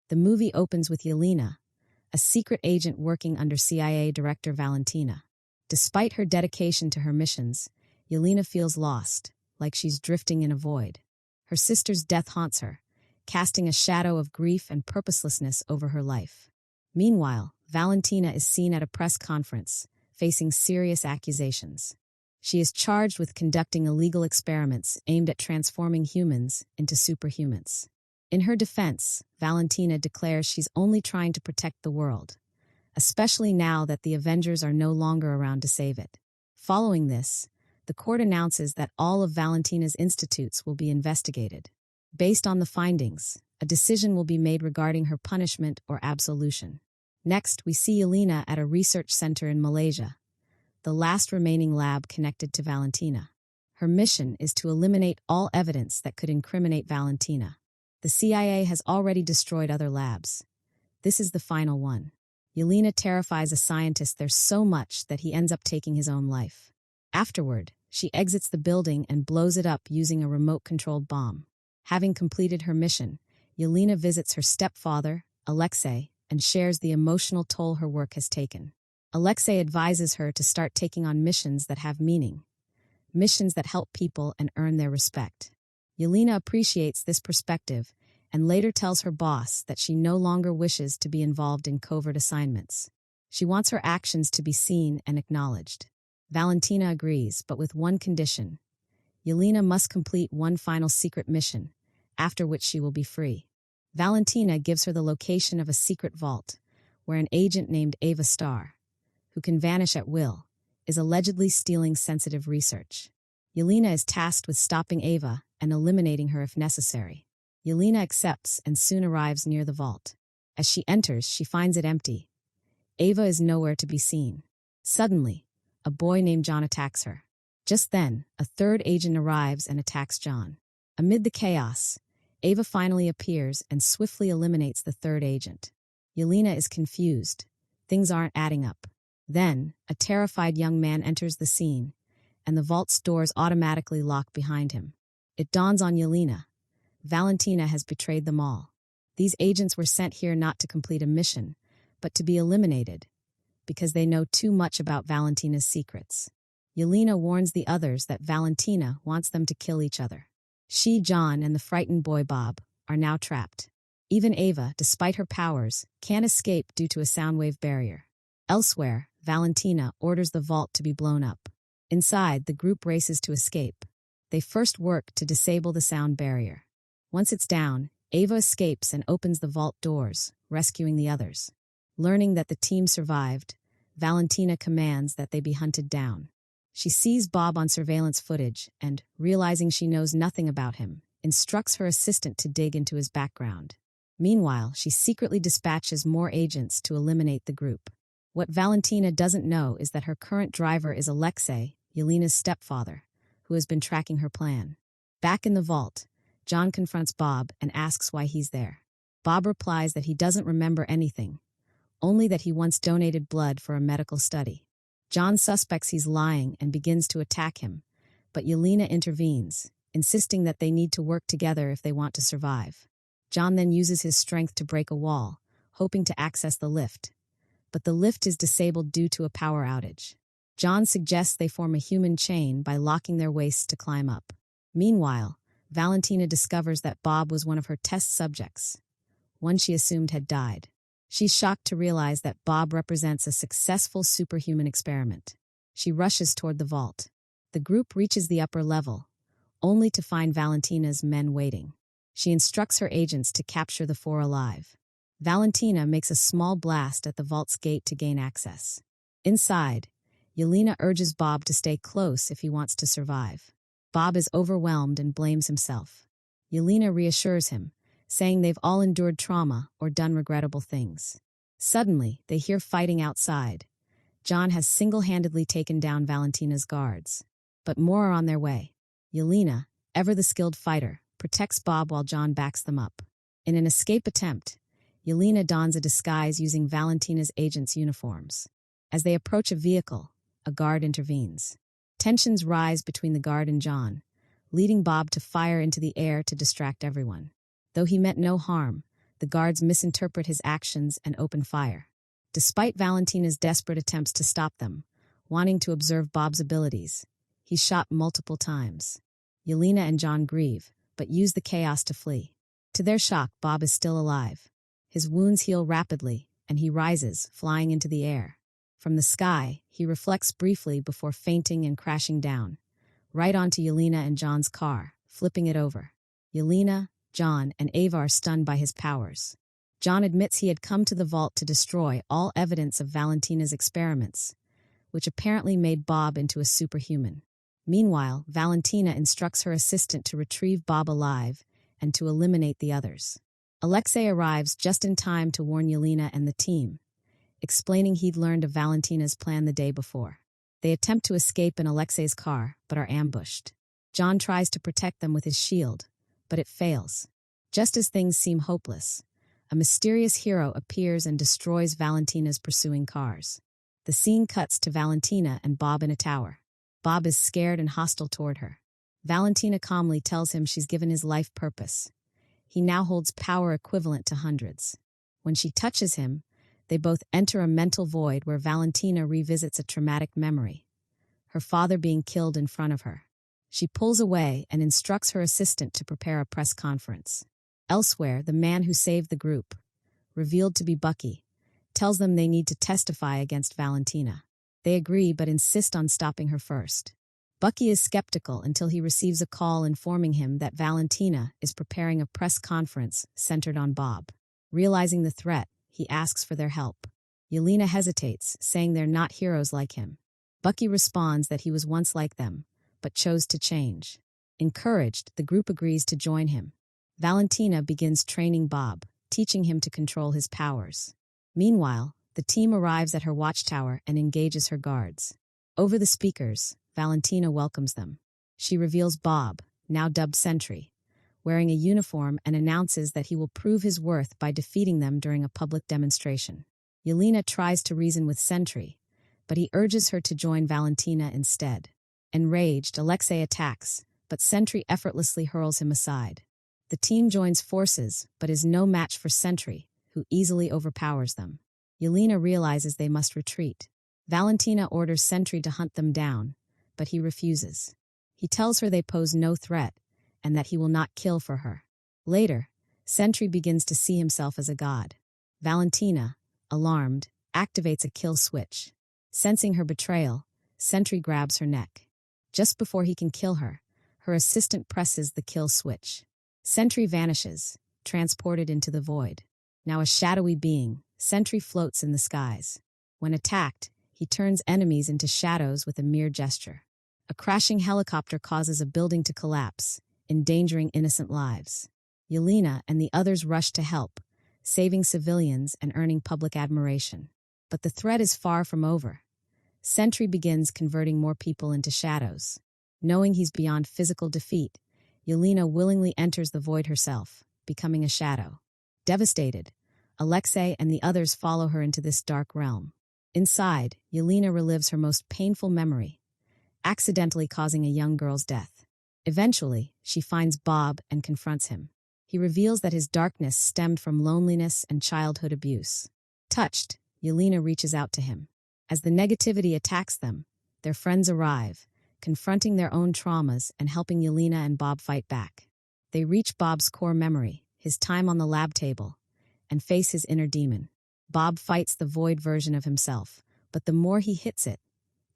The movie opens with Yelena, a secret agent working under CIA Director Valentina. Despite her dedication to her missions, Yelena feels lost, like she's drifting in a void. Her sister's death haunts her, casting a shadow of grief and purposelessness over her life. Meanwhile, Valentina is seen at a press conference, facing serious accusations. She is charged with conducting illegal experiments aimed at transforming humans into superhumans. In her defense, Valentina declares she's only trying to protect the world, especially now that the Avengers are no longer around to save it. Following this, the court announces that all of Valentina's institutes will be investigated. Based on the findings, a decision will be made regarding her punishment or absolution. Next, we see Yelena at a research center in Malaysia, the last remaining lab connected to Valentina. Her mission is to eliminate all evidence that could incriminate Valentina. The CIA has already destroyed other labs. This is the final one. Yelena terrifies a scientist there so much that he ends up taking his own life. Afterward, she exits the building and blows it up using a remote-controlled bomb. Having completed her mission, Yelena visits her stepfather, Alexei, and shares the emotional toll her work has taken. Alexei advises her to start taking on missions that have meaning, missions that help people and earn their respect. Yelena appreciates this perspective and later tells her boss that she no longer wishes to be involved in covert assignments. She wants her actions to be seen and acknowledged. Valentina agrees, but with one condition. Yelena must complete one final secret mission, after which she will be free. Valentina gives her the location of a secret vault, where an agent named Ava Starr, who can vanish at will, is allegedly stealing sensitive research. Yelena is tasked with stopping Ava and eliminating her if necessary. Yelena accepts and soon arrives near the vault. As she enters, she finds it empty. Ava is nowhere to be seen. Suddenly, a boy named John attacks her. Just then, a third agent arrives and attacks John. Amid the chaos, Ava finally appears and swiftly eliminates the third agent. Yelena is confused. Things aren't adding up. Then, a terrified young man enters the scene, and the vault's doors automatically lock behind him. It dawns on Yelena. Valentina has betrayed them all. These agents were sent here not to complete a mission, but to be eliminated, because they know too much about Valentina's secrets. Yelena warns the others that Valentina wants them to kill each other. She, John, and the frightened boy Bob are now trapped. Even Ava, despite her powers, can't escape due to a soundwave barrier. Elsewhere, Valentina orders the vault to be blown up. Inside, the group races to escape. They first work to disable the sound barrier. Once it's down, Ava escapes and opens the vault doors, rescuing the others. Learning that the team survived, Valentina commands that they be hunted down. She sees Bob on surveillance footage and, realizing she knows nothing about him, instructs her assistant to dig into his background. Meanwhile, she secretly dispatches more agents to eliminate the group. What Valentina doesn't know is that her current driver is Alexei, Yelena's stepfather, who has been tracking her plan. Back in the vault, John confronts Bob and asks why he's there. Bob replies that he doesn't remember anything, only that he once donated blood for a medical study. John suspects he's lying and begins to attack him, but Yelena intervenes, insisting that they need to work together if they want to survive. John then uses his strength to break a wall, hoping to access the lift. But the lift is disabled due to a power outage. John suggests they form a human chain by locking their waists to climb up. Meanwhile, Valentina discovers that Bob was one of her test subjects, one she assumed had died. She's shocked to realize that Bob represents a successful superhuman experiment. She rushes toward the vault. The group reaches the upper level, only to find Valentina's men waiting. She instructs her agents to capture the four alive. Valentina makes a small blast at the vault's gate to gain access. Inside, Yelena urges Bob to stay close if he wants to survive. Bob is overwhelmed and blames himself. Yelena reassures him, saying they've all endured trauma or done regrettable things. Suddenly, they hear fighting outside. John has single-handedly taken down Valentina's guards. But more are on their way. Yelena, ever the skilled fighter, protects Bob while John backs them up. In an escape attempt, Yelena dons a disguise using Valentina's agents' uniforms. As they approach a vehicle, a guard intervenes. Tensions rise between the guard and John, leading Bob to fire into the air to distract everyone. Though he meant no harm, The guards misinterpret his actions and open fire. Despite Valentina's desperate attempts to stop them, wanting to observe Bob's abilities, he's shot multiple times. Yelena and John grieve, but use the chaos to flee. To their shock, Bob is still alive. His wounds heal rapidly, and he rises, flying into the air. From the sky, he reflects briefly before fainting and crashing down, right onto Yelena and John's car, flipping it over. Yelena, John, and Ava are stunned by his powers. John admits he had come to the vault to destroy all evidence of Valentina's experiments, which apparently made Bob into a superhuman. Meanwhile, Valentina instructs her assistant to retrieve Bob alive and to eliminate the others. Alexei arrives just in time to warn Yelena and the team, explaining he'd learned of Valentina's plan the day before. They attempt to escape in Alexei's car, but are ambushed. John tries to protect them with his shield, but it fails. Just as things seem hopeless, a mysterious hero appears and destroys Valentina's pursuing cars. The scene cuts to Valentina and Bob in a tower. Bob is scared and hostile toward her. Valentina calmly tells him she's given his life purpose. He now holds power equivalent to hundreds. When she touches him, they both enter a mental void where Valentina revisits a traumatic memory, her father being killed in front of her. She pulls away and instructs her assistant to prepare a press conference. Elsewhere, the man who saved the group, revealed to be Bucky, tells them they need to testify against Valentina. They agree but insist on stopping her first. Bucky is skeptical until he receives a call informing him that Valentina is preparing a press conference centered on Bob. Realizing the threat, he asks for their help. Yelena hesitates, saying they're not heroes like him. Bucky responds that he was once like them, but chose to change. Encouraged, the group agrees to join him. Valentina begins training Bob, teaching him to control his powers. Meanwhile, the team arrives at her watchtower and engages her guards. Over the speakers, Valentina welcomes them. She reveals Bob, now dubbed Sentry, wearing a uniform and announces that he will prove his worth by defeating them during a public demonstration. Yelena tries to reason with Sentry, but he urges her to join Valentina instead. Enraged, Alexei attacks, but Sentry effortlessly hurls him aside. The team joins forces, but is no match for Sentry, who easily overpowers them. Yelena realizes they must retreat. Valentina orders Sentry to hunt them down, but he refuses. He tells her they pose no threat, and that he will not kill for her. Later, Sentry begins to see himself as a god. Valentina, alarmed, activates a kill switch. Sensing her betrayal, Sentry grabs her neck. Just before he can kill her, her assistant presses the kill switch. Sentry vanishes, transported into the void. Now a shadowy being, Sentry floats in the skies. When attacked, he turns enemies into shadows with a mere gesture. A crashing helicopter causes a building to collapse, endangering innocent lives. Yelena and the others rush to help, saving civilians and earning public admiration. But the threat is far from over. Sentry begins converting more people into shadows. Knowing he's beyond physical defeat, Yelena willingly enters the void herself, becoming a shadow. Devastated, Alexei and the others follow her into this dark realm. Inside, Yelena relives her most painful memory, accidentally causing a young girl's death. Eventually, she finds Bob and confronts him. He reveals that his darkness stemmed from loneliness and childhood abuse. Touched, Yelena reaches out to him. As the negativity attacks them, their friends arrive, confronting their own traumas and helping Yelena and Bob fight back. They reach Bob's core memory, his time on the lab table, and face his inner demon. Bob fights the void version of himself, but the more he hits it,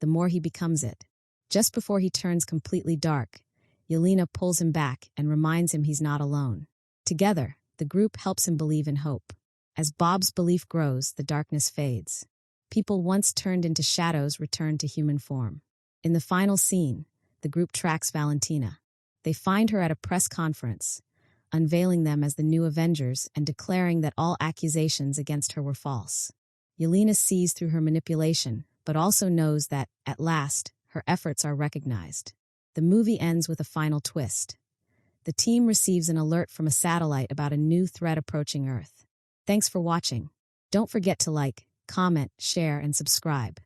the more he becomes it. Just before he turns completely dark, Yelena pulls him back and reminds him he's not alone. Together, the group helps him believe in hope. As Bob's belief grows, the darkness fades. People once turned into shadows return to human form. In the final scene, the group tracks Valentina. They find her at a press conference, unveiling them as the new Avengers and declaring that all accusations against her were false. Yelena sees through her manipulation, but also knows that, at last, her efforts are recognized. The movie ends with a final twist. The team receives an alert from a satellite about a new threat approaching Earth. Thanks for watching. Don't forget to like, comment, share, and subscribe.